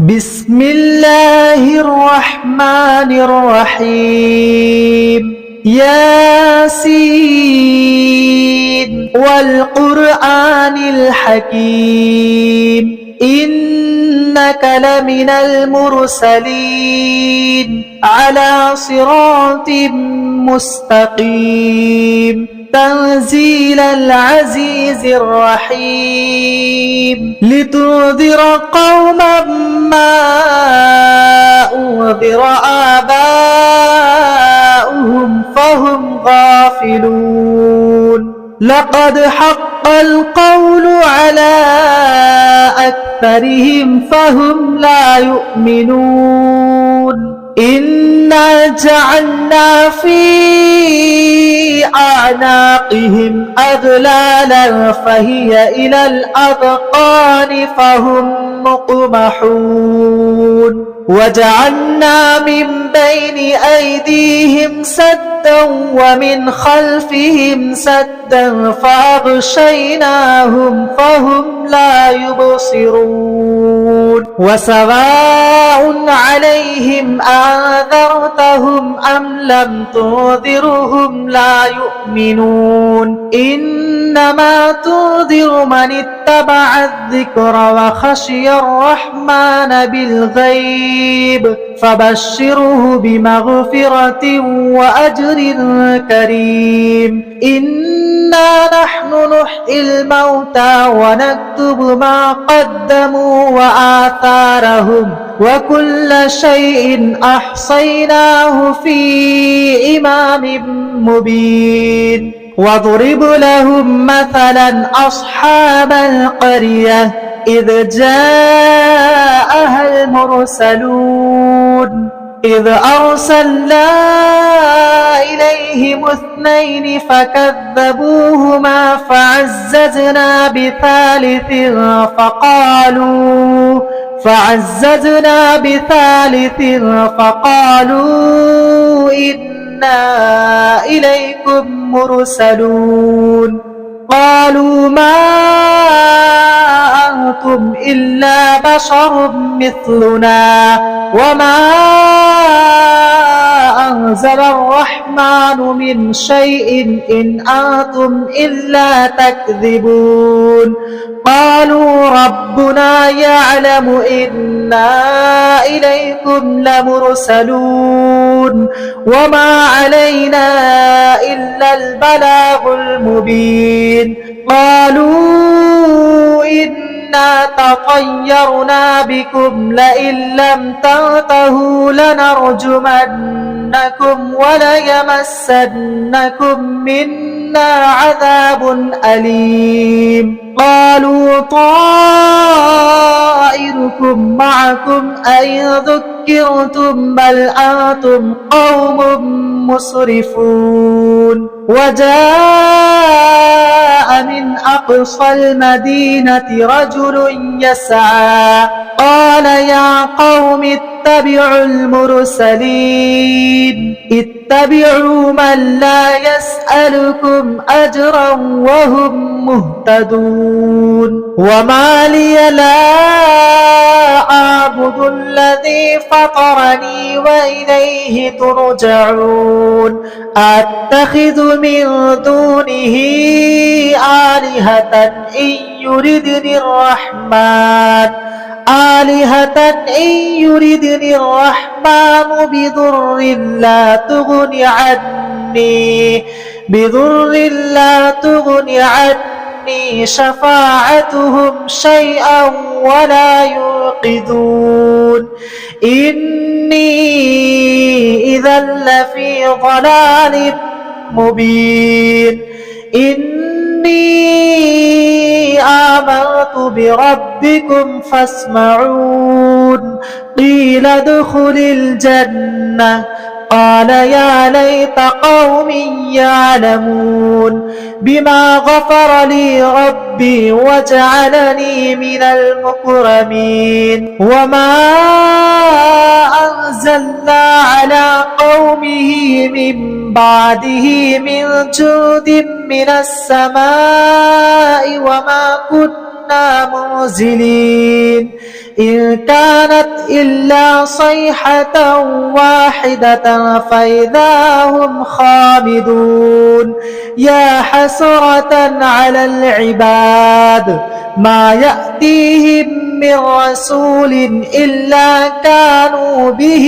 بسم الله الرحمن الرحيم ياسين والقرآن الحكيم إنك لمن المرسلين على صراط مستقيم تنزيل العزيز الرحيم لتنذر قوما ما أنذر آباؤهم فهم غافلون لقد حق القول على أكثرهم فهم لا يؤمنون إنا جعلنا في أعناقهم أغلالا فهي إلى الأذقان فهم مقمحون وجعلنا من بين أيديهم سدا ومن خلفهم سدا فأغشيناهم فهم لا يبصرون وسواء عليهم أنذرتهم أم لم تنذرهم لا يؤمنون إنما تنذر من اتبع الذكر وخشي الرحمن بالغيب فبشره بمغفرة وأجر كريم إنا نحن نحيي الموتى ونكتب ما قدموا وآثارهم وكل شيء أحصيناه في إمام مبين واضرب لهم مثلا أصحاب القرية إذ جاءها المرسلون إذ أرسلنا إليهم اثنين فكذبوهما فعززنا بثالث فقالوا إنا إليكم مرسلون قالوا ما أنتم إلا بشر مثلنا وما أنزل الرحمن من شيء إن أنتم إلا تكذبون قالوا ربنا يعلم إنا إليكم لمرسلون وما علينا إلا البلاغ المبين قالوا إنا تطيرنا بكم لئن لم تنتهوا لنرجمنكم وليمسنكم منا عذاب أليم قالوا طائركم معكم أئن ذكرتم بل أنتم قوم مسرفون وجاء من أقصى المدينة رجل يسعى قال يا قوم اتبعوا المرسلين اتبعوا من لا يسألكم أجرا وهم مهتدون وما لي لا أعبد الذي فطرني وإليه ترجعون أتخذ من دونه آلهة إن يردني الرحمن بضر لا تغني عني شفاعتهم شيئا ولا ينقذون إني إذا لفي ضلال مبين إني آمنت بربكم فاسمعون قيل ادخل الجنة قال يا ليت قومي يعلمون بما غفر لي ربي وجعلني من المكرمين وما أنزلنا على قومه من بعده من جود من السماء وما كنا منزلين إن كانت إلا صيحة واحدة فإذا هم خامدون يا حسرة على العباد ما يأتيهم من رسول إلا كانوا به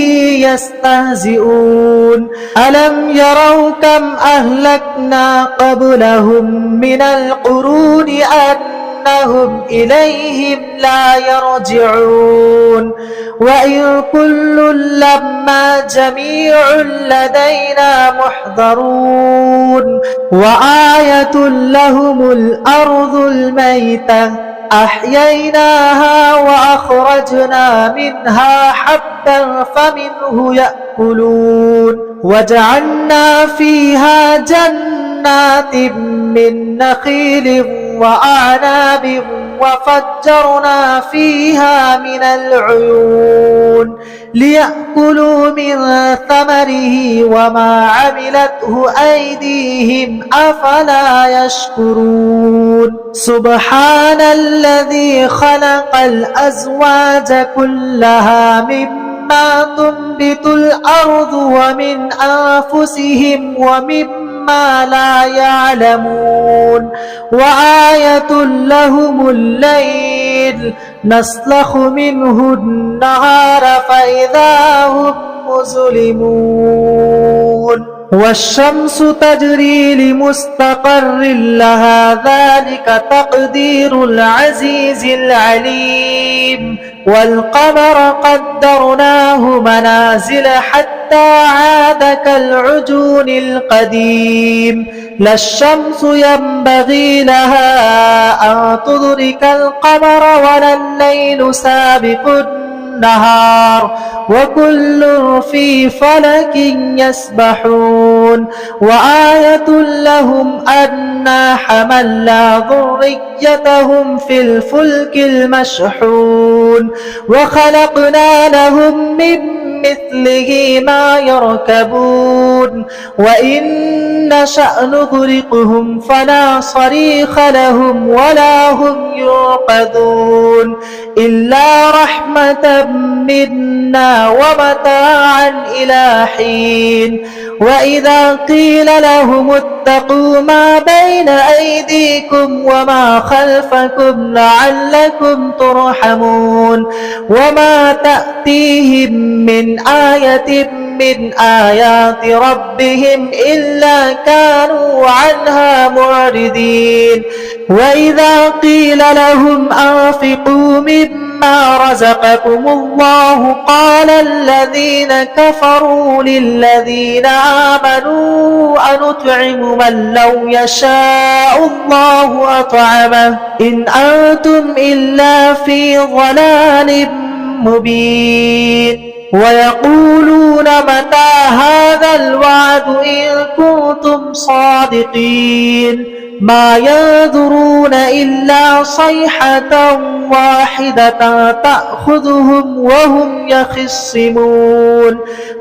يستهزئون ألم يروا كم أهلكنا قبلهم من القرون أنهم إليهم لا يرجعون وإن كل لما جميع لدينا محضرون وآية لهم الأرض الميتة أحييناها وأخرجنا منها حبا فمنه يأكلون وجعلنا فيها جنات من نخيل وأعناب وفجرنا فيها من العيون ليأكلوا من ثمره وما عملته أيديهم أفلا يشكرون سبحان الذي خلق الأزواج كلها مما تنبت الأرض ومن أنفسهم ومما لا يعلمون وآية لهم الليل نسلخ منه النهار فإذا هم مظلمون والشمس تجري لمستقر لها ذلك تقدير العزيز العليم والقمر قدرناه منازل حتى عاد كالعجون القديم لا الشمس ينبغي لها أن تدرك القمر ولا الليل سابق النهار وكل في فلك يسبحون وآية لهم أنا حملنا ذريتهم في الفلك المشحون وخلقنا لهم من مثله ما يركبون وإن نشأ نغرقهم فلا صريخ لهم ولا هم ينقذون إلا رحمة منا ومتاعا إلى حين وإذا قيل لهم اتقوا ما بين أيديكم وما خلفكم لعلكم ترحمون وما تأتيهم من آية من آيات ربهم إلا كانوا عنها معرضين وإذا قيل لهم أنفقوا مما رزقكم الله قال الذين كفروا للذين آمنوا أنطعم من لو يشاء الله أطعمه إن أنتم إلا في ضلال مبين ويقولون متى هذا الوعد إن كنتم صادقين ما ينظرون إلا صيحة واحدة تأخذهم وهم يخصمون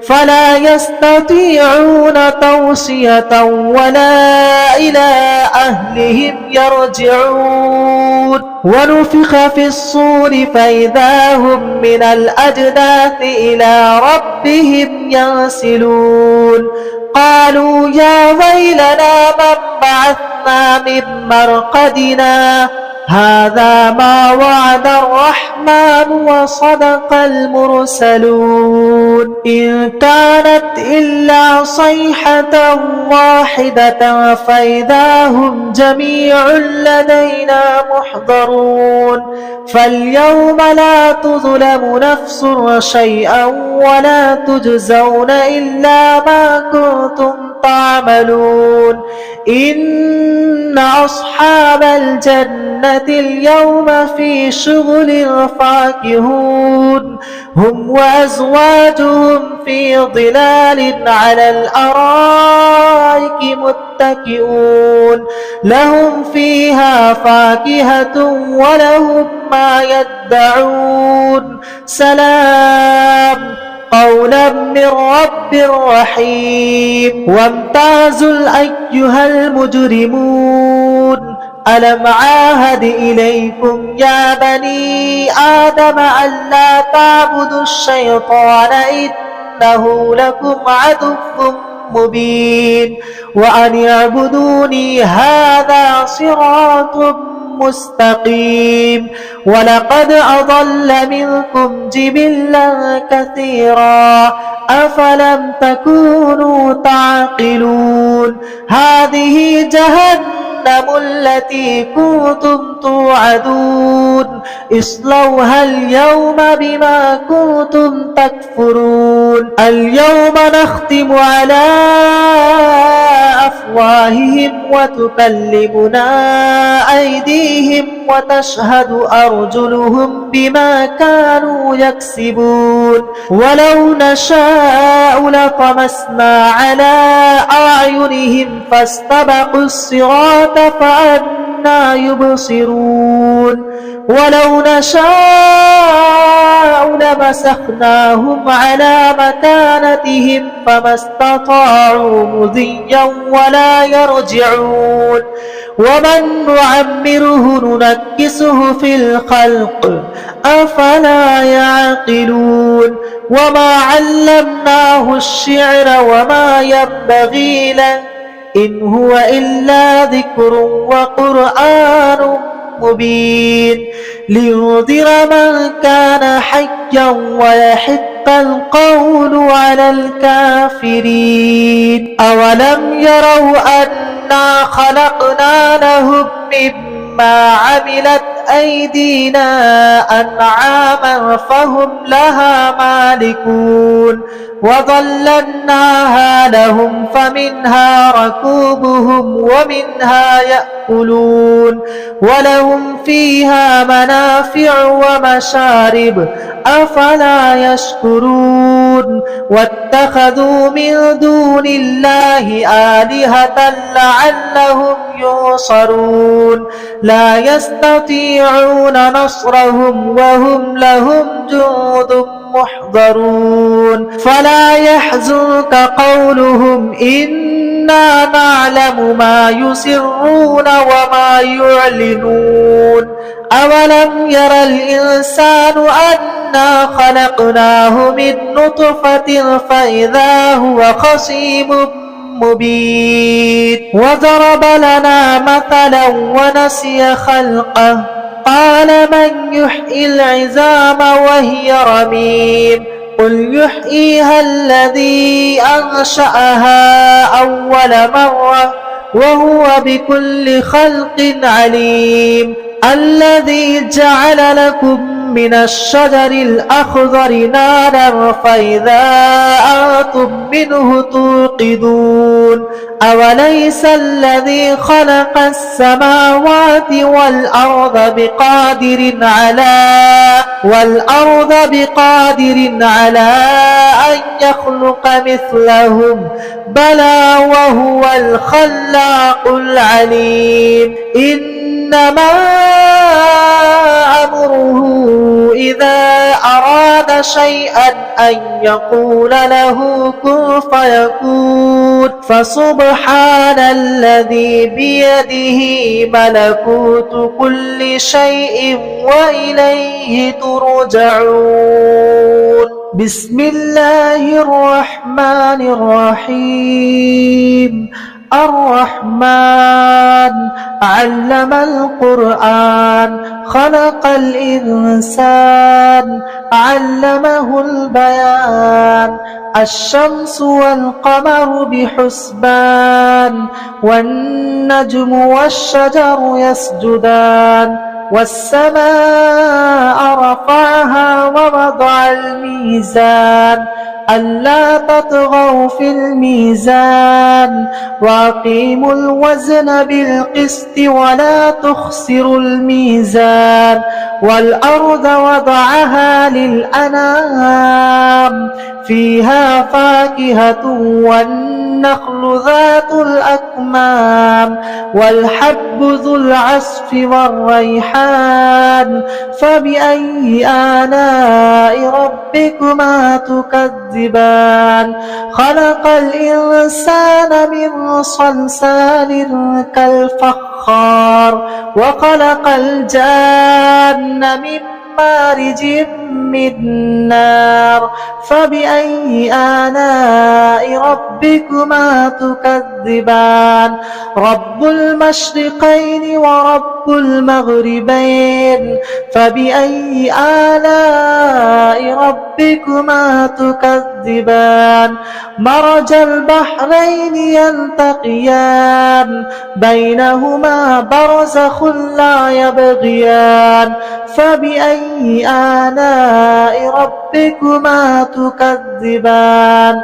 فلا يستطيعون توصية ولا إلى أهلهم يرجعون ونفخ في الصور فإذا هم من الأجداث إلى ربهم ينسلون قالوا يا ويلنا من بعثنا من مرقدنا هذا ما وعد الرحمن وصدق المرسلون إن كانت إلا صيحة واحدة فإذا هم جميع لدينا محضرون فاليوم لا تظلم نفس شيئا ولا تجزون إلا ما كنتم تعملون إن أصحاب الجنة اليوم في شغل فاكهون هم وأزواجهم في ظلال على الأرائك متكئون لهم فيها فاكهة ولهم ما يدعون سلام قولا من رب رحيم وامتازوا أيها المجرمون ألم عاهد إليكم يا بني آدم ألا تعبدوا الشيطان إنه لكم عدو مبين وأن اعبدوني هذا صراط مستقيم ولقد أضل منكم جبلا كثيرا أفلم تكونوا تعقلون هذه جهنم التي كنتم توعدون اصلوها اليوم بما كنتم تكفرون اليوم نختم على أفواههم وتكلمنا أيديهم وتشهد أرجلهم بما كانوا يكسبون ولو نشاء لطمسنا على أعينهم فاستبقوا الصراط فأنى يبصرون ولو نشاء لمسخناهم على مكانتهم فما استطاعوا مضيا ولا يرجعون ومن نعمره ننكسه في الخلق أفلا يعقلون وما علمناه الشعر وما ينبغي له إن هو إلا ذكر وقرآن مبين لينذر من كان حيا ويحق القول على الكافرين أولم يروا أنا خلقنا لهم مما عملت أيدينا أنعاما فهم لها مالكون وظللناها لهم فمنها ركوبهم ومنها يأكلون ولهم فيها منافع ومشارب أفلا يشكرون واتخذوا من دون الله آلهة لعلهم ينصرون لا يستطيعون نصرهم وهم لهم جند محضرون فلا يحزنك قولهم إنا نعلم ما يسرون وما يعلنون أولم ير الإنسان أنا خلقناه من نطفة فإذا هو خصيم مبين وضرب لنا مثلا ونسي خلقه قال من يحيي العظام وهي رميم قل يحييها الذي أنشأها أول مرة وهو بكل خلق عليم الذي جعل لكم من الشجر الأخضر نارا فإذا أنتم منه توقدون أوليس الذي خلق السماوات والأرض بقادر على أن يخلق مثلهم بلى وهو الخلاق العليم إنما أمره إذا أراد شيئا أن يقول له كن فيكون فسبحان الذي بيده ملكوت كل شيء وإليه ترجعون بسم الله الرحمن الرحيم الرحمن علم القرآن خلق الإنسان علمه البيان الشمس والقمر بحسبان والنجم والشجر يسجدان والسماء رفعها ووضع الميزان ألا تطغوا في الميزان وأقيموا الوزن بالقسط ولا تخسروا الميزان والأرض وضعها للأنام فيها فاكهة والنخل ذات الأكمام والحب ذو العصف والريحان فبأي آلاء ربكم ربكما تكذبان خلق الإنسان من صلصال كالفخار وخلق الجان من مارج من نار فبأي آلاء ربكما تكذبان رب المشرقين ورب المغربين فبأي آلاء ربكما تكذبان مرج البحرين يلتقيان بينهما برزخ لا يبغيان فبأي آلاء ربكما تكذبان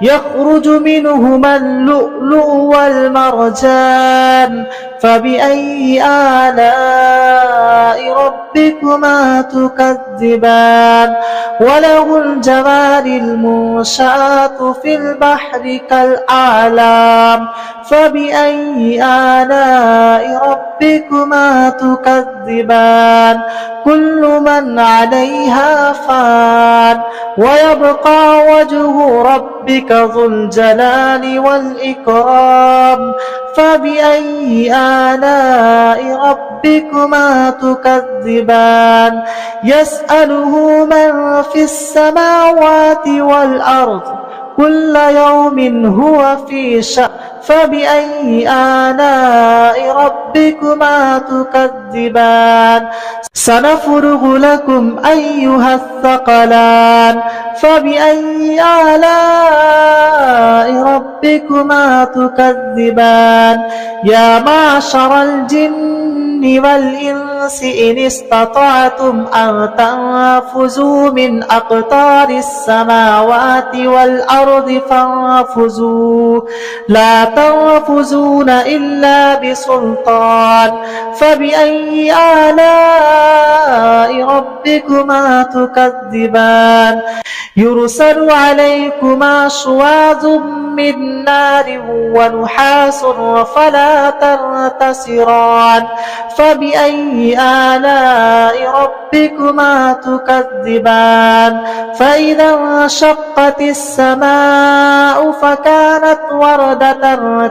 يخرج منهما اللؤلؤ والمرجان فبأي آلاء ربكما تكذبان وله الجوار المنشآت في البحر كالأعلام فبأي آلاء ربكما تكذبان كل من عليها فان ويبقى وجه ربك ذو الجلال والإكرام فبأي آلاء ربكما تكذبان يسأله من في السماوات والأرض كل يوم هو في شأن فبأي آلاء ربكما تكذبان سنفرغ لكم أيها الثقلان فبأي آلاء ربكما تكذبان يا معشر الجن والإنس إن استطعتم أن تنفذوا من أقطار السماوات والأرض فانفذوا لا تنفذون إلا بسلطان فبأي آلاء ربكما تكذبان يرسل عليكما شواظ من نار ونحاس فلا تنتصران فبأي آلاء ربكما تكذبان فإذا انشقت السماء فكانت وردة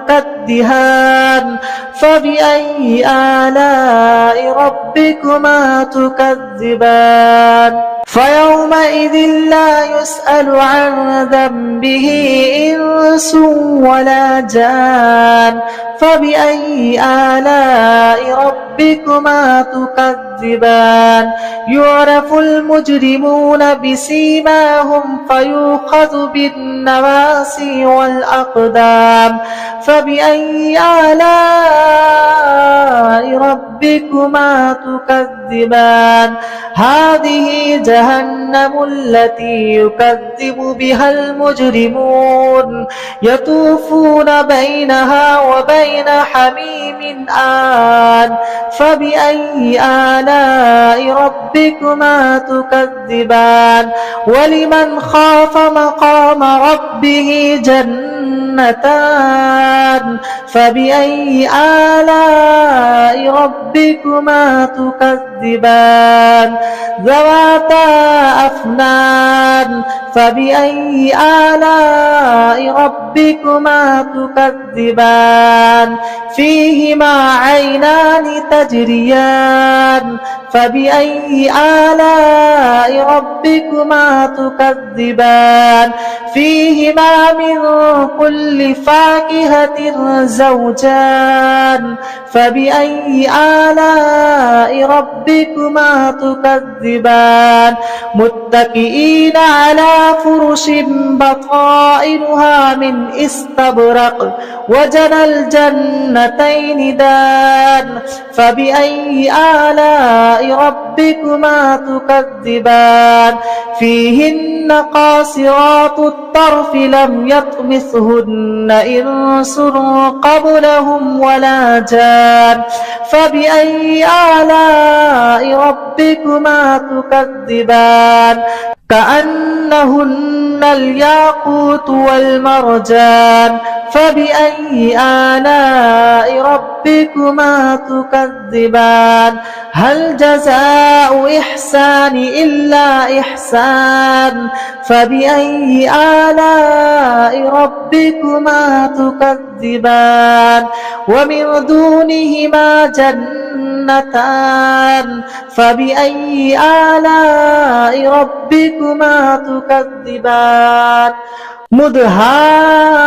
كالدهان فبأي آلاء ربكما تكذبان فيومئذ لا يسأل عن ذنبه إنس ولا جان فبأي آلاء ربكما تكذبان يعرف المجرمون بسيماهم فيؤخذ بالنواسي والأقدام فبأي آلاء ربكما تكذبان هذه جهنم التي يكذب بها المجرمون يطوفون بينها وبين حميم آن فبأي آلاء ربكما تكذبان ولمن خاف مقام ربه جنتان فبأي آلاء ربكما تكذبان ذواتا أفنان فبأي آلاء ربكما تكذبان فيهما عينان تجريان فبأي آلاء ربكما تكذبان فيهما من كل فاكهة زوجان فبأي آلاء ربكما تكذبان متكئين على فرش بطائنها من استبرق وجنى الجنتين دان فبأي آلاء ربكما تكذبان فيهن قاصرات الطرف لم يطمثهن إنس قبلهم ولا جان فبأي آلاء ربكما تكذبان كأن كأنهن الياقوت والمرجان فبأي آلاء ربكما تكذبان هل جزاء إحسان إلا إحسان فبأي آلاء ربكما تكذبان ومن دونهما جنتان فبأي آلاء ربكما تكذبان مدهامتان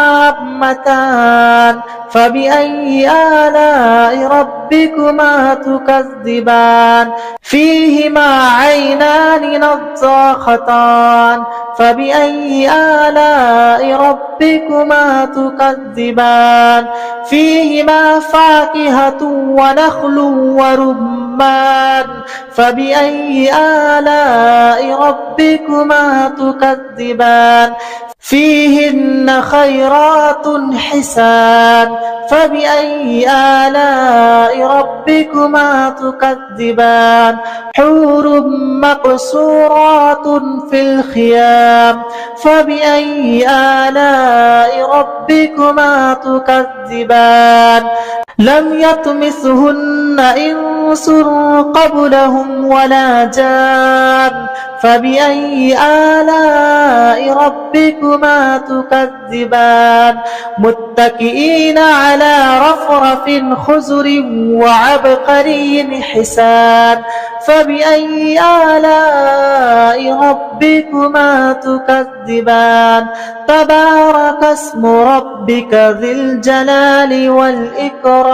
فبأي آلاء ربكما تكذبان فيهما عينان نضاختان فبأي آلاء ربكما تكذبان فيهما فاكهة ونخل ورمان فبأي آلاء ربكما تكذبان فيهن خيرات حسان فبأي آلاء ربكما تكذبان حور مقصورات في الخيام فبأي آلاء ربكما تكذبان لم يطمثهن إنس قبلهم ولا جان فبأي آلاء ربكما تكذبان متكئين على رفرف خزر وعبقري حسان فبأي آلاء ربكما تكذبان تبارك اسم ربك ذي الجلال والإكرام